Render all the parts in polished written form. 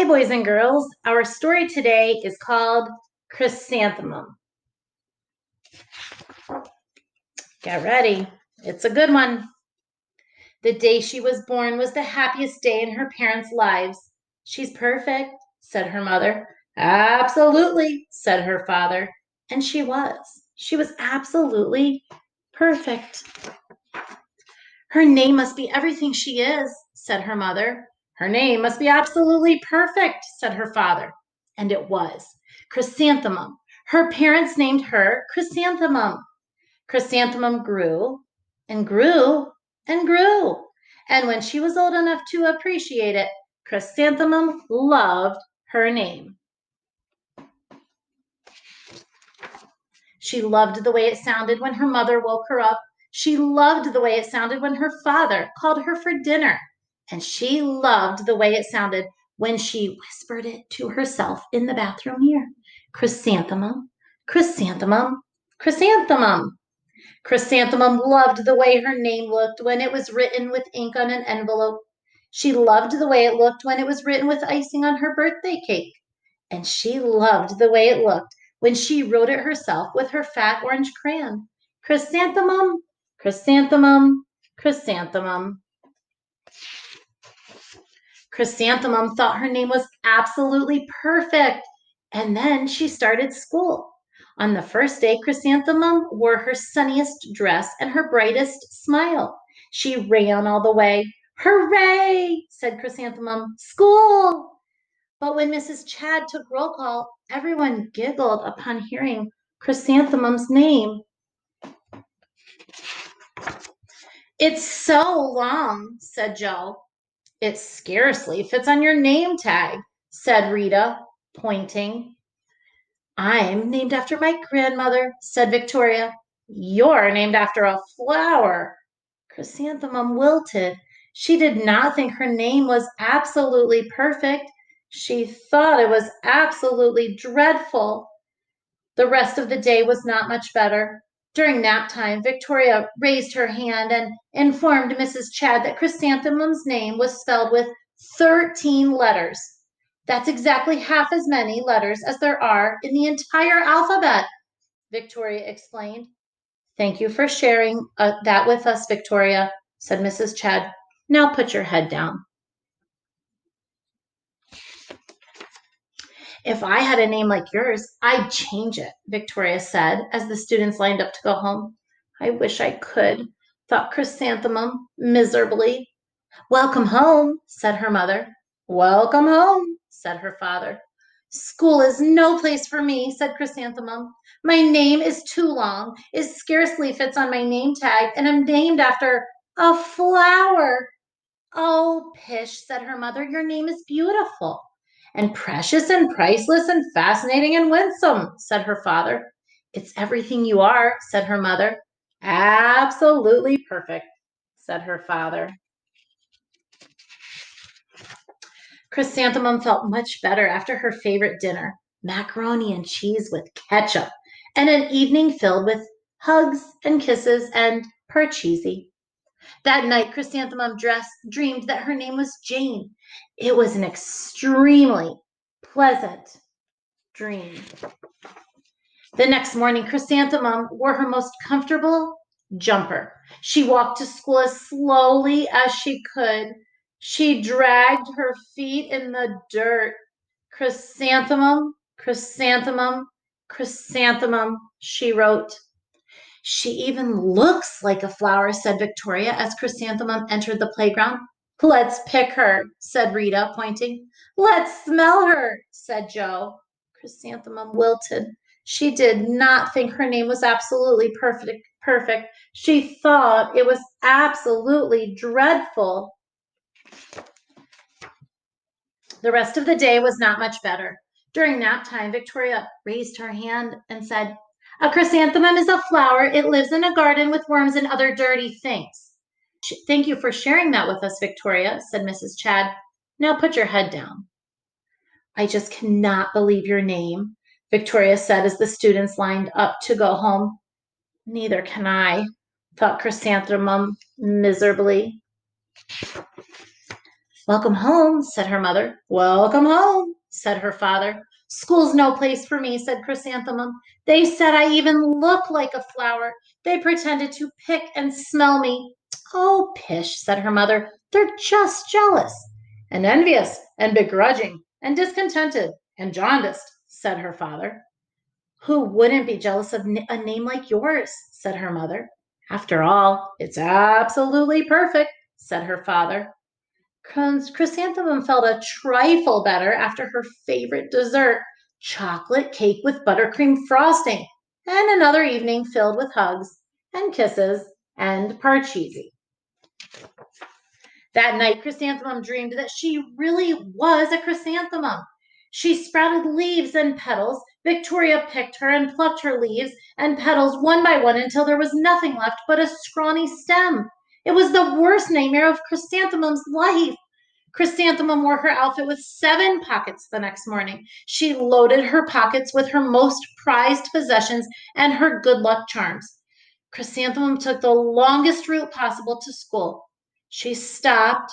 Hi, boys and girls. Our story today is called Chrysanthemum. Get ready. It's a good one. The day she was born was the happiest day in her parents' lives. She's perfect, said her mother. Absolutely, said her father. And she was. She was absolutely perfect. Her name must be everything she is, said her mother. Her name must be absolutely perfect, said her father. And it was. Chrysanthemum. Her parents named her Chrysanthemum. Chrysanthemum grew and grew and grew. And when she was old enough to appreciate it, Chrysanthemum loved her name. She loved the way it sounded when her mother woke her up. She loved the way it sounded when her father called her for dinner. And she loved the way it sounded when she whispered it to herself in the bathroom mirror. Chrysanthemum, chrysanthemum, chrysanthemum. Chrysanthemum loved the way her name looked when it was written with ink on an envelope. She loved the way it looked when it was written with icing on her birthday cake. And she loved the way it looked when she wrote it herself with her fat orange crayon. Chrysanthemum, chrysanthemum, chrysanthemum. Chrysanthemum thought her name was absolutely perfect. And then she started school. On the first day, Chrysanthemum wore her sunniest dress and her brightest smile. She ran all the way. Hooray, said Chrysanthemum. School! But when Mrs. Chad took roll call, everyone giggled upon hearing Chrysanthemum's name. It's so long, said Joe. It scarcely fits on your name tag, said Rita, pointing. I'm named after my grandmother, said Victoria. You're named after a flower. Chrysanthemum wilted. She did not think her name was absolutely perfect. She thought it was absolutely dreadful. The rest of the day was not much better. During nap time, Victoria raised her hand and informed Mrs. Chad that Chrysanthemum's name was spelled with 13 letters. That's exactly half as many letters as there are in the entire alphabet, Victoria explained. Thank you for sharing that with us, Victoria, said Mrs. Chad. Now put your head down. If I had a name like yours, I'd change it, Victoria said as the students lined up to go home. I wish I could, thought Chrysanthemum miserably. Welcome home, said her mother. Welcome home, said her father. School is no place for me, said Chrysanthemum. My name is too long. It scarcely fits on my name tag, and I'm named after a flower. Oh, pish, said her mother. Your name is beautiful and precious and priceless and fascinating and winsome, said her father. It's everything you are, said her mother. Absolutely perfect, said her father. Chrysanthemum felt much better after her favorite dinner, macaroni and cheese with ketchup, and an evening filled with hugs and kisses and parcheesi. That night, Chrysanthemum dreamed that her name was Jane. It was an extremely pleasant dream. The next morning, Chrysanthemum wore her most comfortable jumper. She walked to school as slowly as she could. She dragged her feet in the dirt. Chrysanthemum, chrysanthemum, chrysanthemum, she wrote. She even looks like a flower, said Victoria as Chrysanthemum entered the playground. Let's pick her, said Rita, pointing. Let's smell her, said Joe. Chrysanthemum wilted. She did not think her name was absolutely perfect. She thought it was absolutely dreadful. The rest of the day was not much better. During nap time, Victoria raised her hand and said, a chrysanthemum is a flower. It lives in a garden with worms and other dirty things. Thank you for sharing that with us, Victoria, said Mrs. Chad. Now put your head down. I just cannot believe your name, Victoria said as the students lined up to go home. Neither can I, thought Chrysanthemum miserably. Welcome home, said her mother. Welcome home, said her father. School's no place for me, said Chrysanthemum. They said I even look like a flower. They pretended to pick and smell me. Oh, pish, said her mother. They're just jealous. And envious, and begrudging, and discontented, and jaundiced, said her father. Who wouldn't be jealous of a name like yours, said her mother. After all, it's absolutely perfect, said her father. Chrysanthemum felt a trifle better after her favorite dessert, chocolate cake with buttercream frosting, and another evening filled with hugs and kisses and parcheesi. That night, Chrysanthemum dreamed that she really was a chrysanthemum. She sprouted leaves and petals. Victoria picked her and plucked her leaves and petals one by one until there was nothing left but a scrawny stem. It was the worst nightmare of Chrysanthemum's life. Chrysanthemum wore her outfit with 7 pockets the next morning. She loaded her pockets with her most prized possessions and her good luck charms. Chrysanthemum took the longest route possible to school. She stopped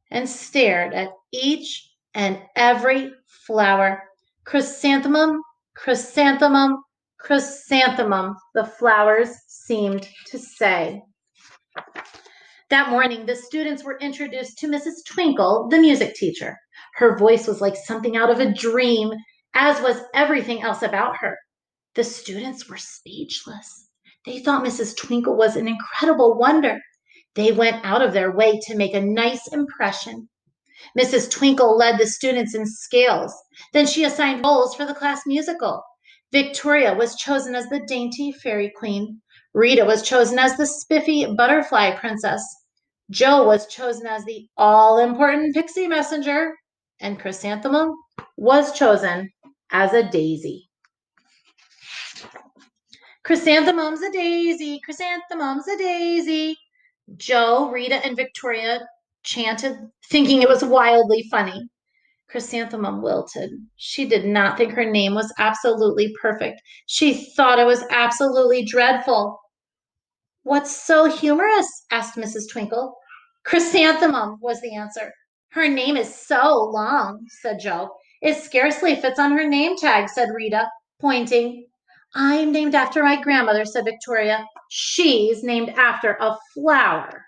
and stared at each and every flower. Chrysanthemum, chrysanthemum, chrysanthemum, the flowers seemed to say. That morning, the students were introduced to Mrs. Twinkle, the music teacher. Her voice was like something out of a dream, as was everything else about her. The students were speechless. They thought Mrs. Twinkle was an incredible wonder. They went out of their way to make a nice impression. Mrs. Twinkle led the students in scales. Then she assigned roles for the class musical. Victoria was chosen as the dainty fairy queen. Rita was chosen as the spiffy butterfly princess. Jo was chosen as the all-important pixie messenger. And Chrysanthemum was chosen as a daisy. Chrysanthemum's a daisy, chrysanthemum's a daisy. Jo, Rita, and Victoria chanted, thinking it was wildly funny. Chrysanthemum wilted. She did not think her name was absolutely perfect. She thought it was absolutely dreadful. What's so humorous? Asked Mrs. Twinkle. Chrysanthemum was the answer. Her name is so long, said Jo. It scarcely fits on her name tag, said Rita, pointing. I'm named after my grandmother, said Victoria. She's named after a flower.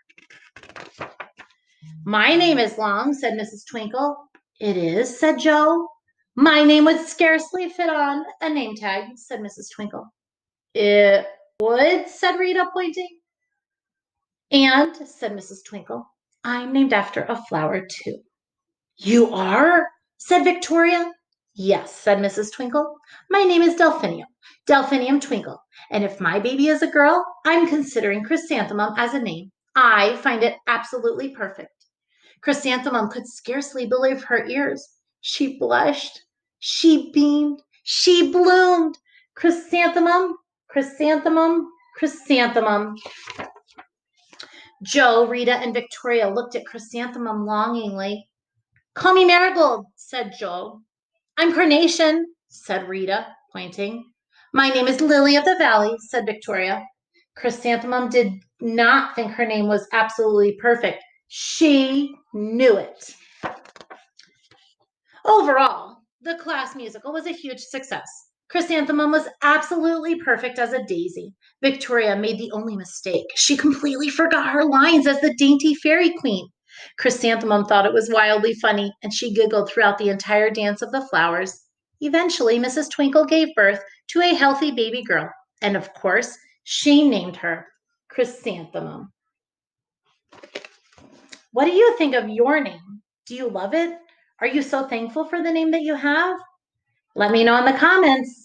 My name is long, said Mrs. Twinkle. It is, said Jo. My name would scarcely fit on a name tag, said Mrs. Twinkle. It would, said Rita, pointing. And, said Mrs. Twinkle, I'm named after a flower, too. You are? Said Victoria. Yes, said Mrs. Twinkle. My name is Delphinium, Delphinium Twinkle. And if my baby is a girl, I'm considering Chrysanthemum as a name. I find it absolutely perfect. Chrysanthemum could scarcely believe her ears. She blushed. She beamed. She bloomed. Chrysanthemum, chrysanthemum, chrysanthemum. Jo, Rita, and Victoria looked at Chrysanthemum longingly. Call me Marigold, said Jo. I'm Carnation, said Rita, pointing. My name is Lily of the Valley, said Victoria. Chrysanthemum did not think her name was absolutely perfect. She knew it. Overall, the class musical was a huge success. Chrysanthemum was absolutely perfect as a daisy. Victoria made the only mistake. She completely forgot her lines as the dainty fairy queen. Chrysanthemum thought it was wildly funny, and she giggled throughout the entire dance of the flowers. Eventually, Mrs. Twinkle gave birth to a healthy baby girl, and of course, she named her Chrysanthemum. What do you think of your name? Do you love it? Are you so thankful for the name that you have? Let me know in the comments.